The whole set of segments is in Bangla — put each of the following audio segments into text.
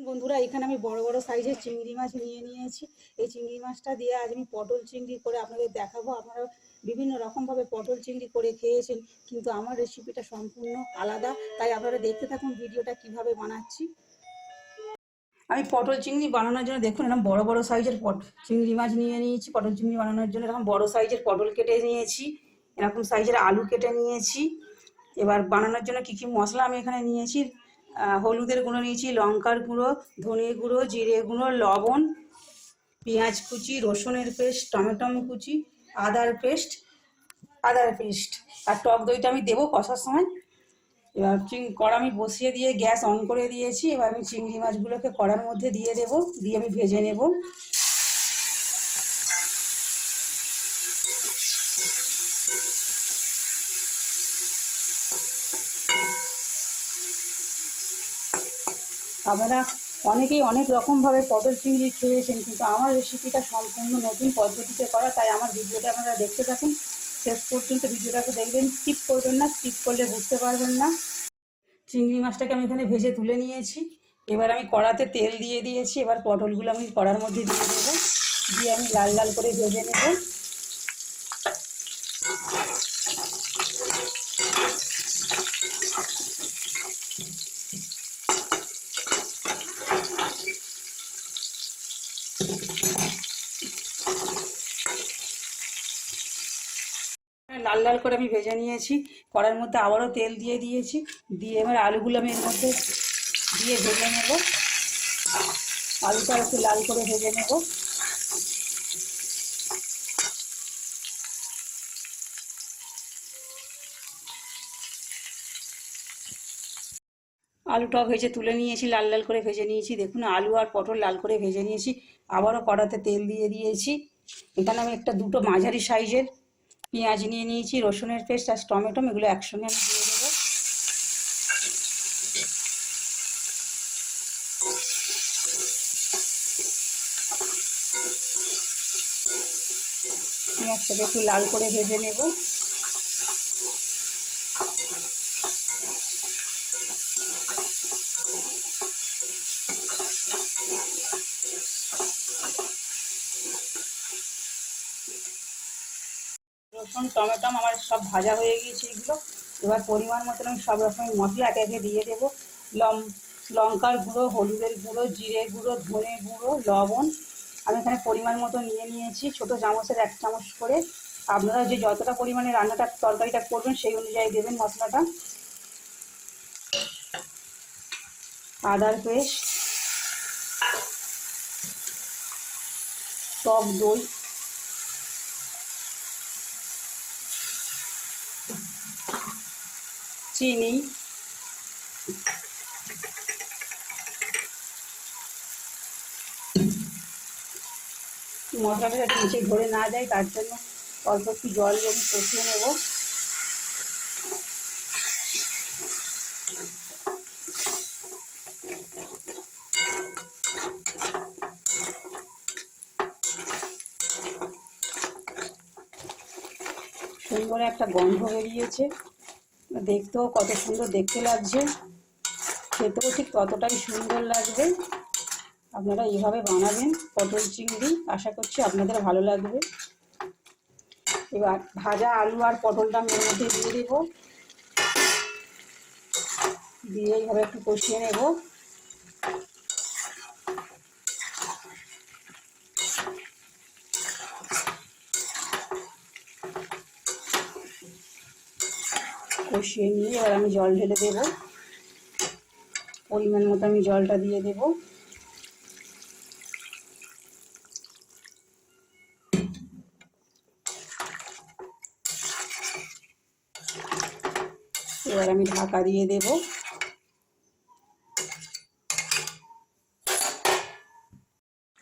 বন্ধুরা, এখানে আমি বড় বড় সাইজের চিংড়ি মাছ নিয়েছি। এই চিংড়ি মাছটা দিয়ে আজ আমি পটল চিংড়ি করে আপনাদের দেখাবো। আপনারা বিভিন্ন রকমভাবে পটল চিংড়ি করে খেয়েছেন, কিন্তু আমার রেসিপিটা সম্পূর্ণ আলাদা। তাই আপনারা দেখতে থাকুন ভিডিওটা কিভাবে বানাচ্ছি। আমি পটল চিংড়ি বানানোর জন্য দেখুন এরকম বড় বড় সাইজের চিংড়ি মাছ নিয়েছি। পটল চিংড়ি বানানোর জন্য এরকম বড় সাইজের পটল কেটে নিয়েছি, এরকম সাইজের আলু কেটে নিয়েছি। এবার বানানোর জন্য কী কী মশলা আমি এখানে নিয়েছি: হলুদের গুঁড়ো নিয়েছি, লঙ্কার গুঁড়ো, ধনে গুঁড়ো, জিরে গুঁড়ো, লবণ, পেঁয়াজ কুচি, রসুনের পেস্ট, টমেটো কুচি, আদার পেস্ট আর টক দইটা আমি দেবো কষার সময়। এবার কড়া আমি বসিয়ে দিয়ে গ্যাস অন করে দিয়েছি। এবার আমি চিংড়ি মাছগুলোকে কড়ার মধ্যে দিয়ে দেবো, দিয়ে আমি ভেজে নেব। আপনারা অনেকেই অনেক রকমভাবে পটল চিংড়ি খেয়েছেন, কিন্তু আমার রেসিপিটা সম্পূর্ণ নতুন পদ্ধতিতে করা। তাই আমার ভিডিওটা আপনারা দেখতে থাকুন, শেষ পর্যন্ত ভিডিওটাকে দেখবেন, স্কিপ করবেন না। স্কিপ করলে বুঝতে পারবেন না। চিংড়ি মাছটাকে আমি এখানে ভেজে তুলে নিয়েছি। এবার আমি কড়াতে তেল দিয়ে দিয়েছি। এবার পটলগুলো আমি কড়ার মধ্যে দিয়ে দেবো, দিয়ে আমি লাল লাল করে ভেজে নেব। লাল লাল করে আমি ভেজে নিয়েছি। কড়ার মধ্যে আবারও তেল দিয়ে দিয়েছি, দিয়ে এবার আলুগুলো আমি এর মধ্যে দিয়ে ভেজে নেব। আলুটা একটু লাল করে ভেজে নেব। আলুটাও ভেজে তুলে নিয়েছি, লাল লাল করে ভেজে নিয়েছি। দেখুন আলু আর পটল লাল করে ভেজে নিয়েছি। আবারও কড়াতে তেল দিয়ে দিয়েছি। এখানে আমি দুটো মাঝারি সাইজের পেঁয়াজ নিয়ে নিয়েছি, রসুনের পেস্ট আর টমেটো, এগুলো একসঙ্গে আমি দিয়ে দেবো। পেঁয়াজটাকে একটু লাল করে ভেজে নেব। রসুন টমেটো আমার সব ভাজা হয়ে গিয়েছে এগুলো। এবার পরিমাণ মতন আমি সব রকমের মশলা একে একে দিয়ে দেবো। লঙ্কার গুঁড়ো, হলুদের গুঁড়ো, জিরে গুঁড়ো, ধনে গুঁড়ো, লবণ আমি এখানে পরিমাণ মতো নিয়ে নিয়েছি, ছোটো চামচের 1 চামচ করে। আপনারা যে যতটা পরিমাণে রান্নাটা তরকারিটা করবেন সেই অনুযায়ী দেবেন মশলাটা। আদার পেস্ট, টক দই, চিনি, মশলাটা যাতে নিচে ধরে না যায় তার জন্য অল্প একটু জল দিয়ে আমি কষিয়ে নেব। সুন্দর একটা গন্ধ বেরিয়েছে, দেখতেও কত সুন্দর দেখতে লাগছে, খেতেও ঠিক ততটাই সুন্দর লাগবে। আপনারা এইভাবে বানাবেন পটল চিংড়ি, আশা করছি আপনাদের ভালো লাগবে। এবার ভাজা আলু আর পটলটা আমি এর মধ্যে দিয়ে দেবো, দিয়ে এইভাবে একটু কষিয়ে নেব। কষিয়ে নিয়ে এবার আমি জল ঢেলে দেবো, পরিমাণ মতো আমি জলটা দিয়ে দেবো। এবার আমি ঢাকা দিয়ে দেব।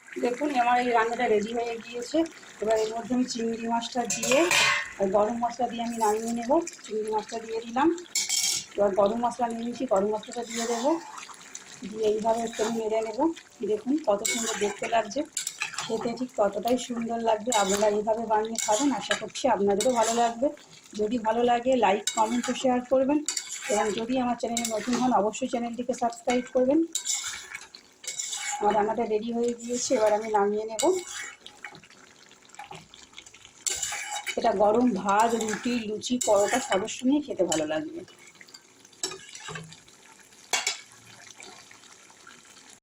দেখুন আমার এই রান্নাটা রেডি হয়ে গিয়েছে। এবার এর মধ্যে আমি চিংড়ি মাছটা দিয়ে গরম মশলা দিয়ে আমি নামিয়ে নেব। চিংড়ি মাছটা দিয়ে দিলাম। এবার গরম মশলা নিয়ে নিয়েছি, গরম মশলাটা দিয়ে দেবো, দিয়ে এইভাবে একটু আমি নেড়ে নেব। দেখুন কত সুন্দর দেখতে লাগছে, খেতে ঠিক ততটাই সুন্দর লাগবে। আপনারা এইভাবে বানিয়ে খাবেন, আশা করছি আপনাদেরও ভালো লাগবে। যদি ভালো লাগে লাইক, কমেন্ট ও শেয়ার করবেন, এবং যদি আমার চ্যানেলে নতুন হন অবশ্যই চ্যানেলটিকে সাবস্ক্রাইব করবেন। আমার রান্নাটা রেডি হয়ে গিয়েছে, এবার আমি নামিয়ে নেব। এটা গরম ভাত, রুটি, লুচি, পরোটা সবের সঙ্গে খেতে ভালো লাগবে।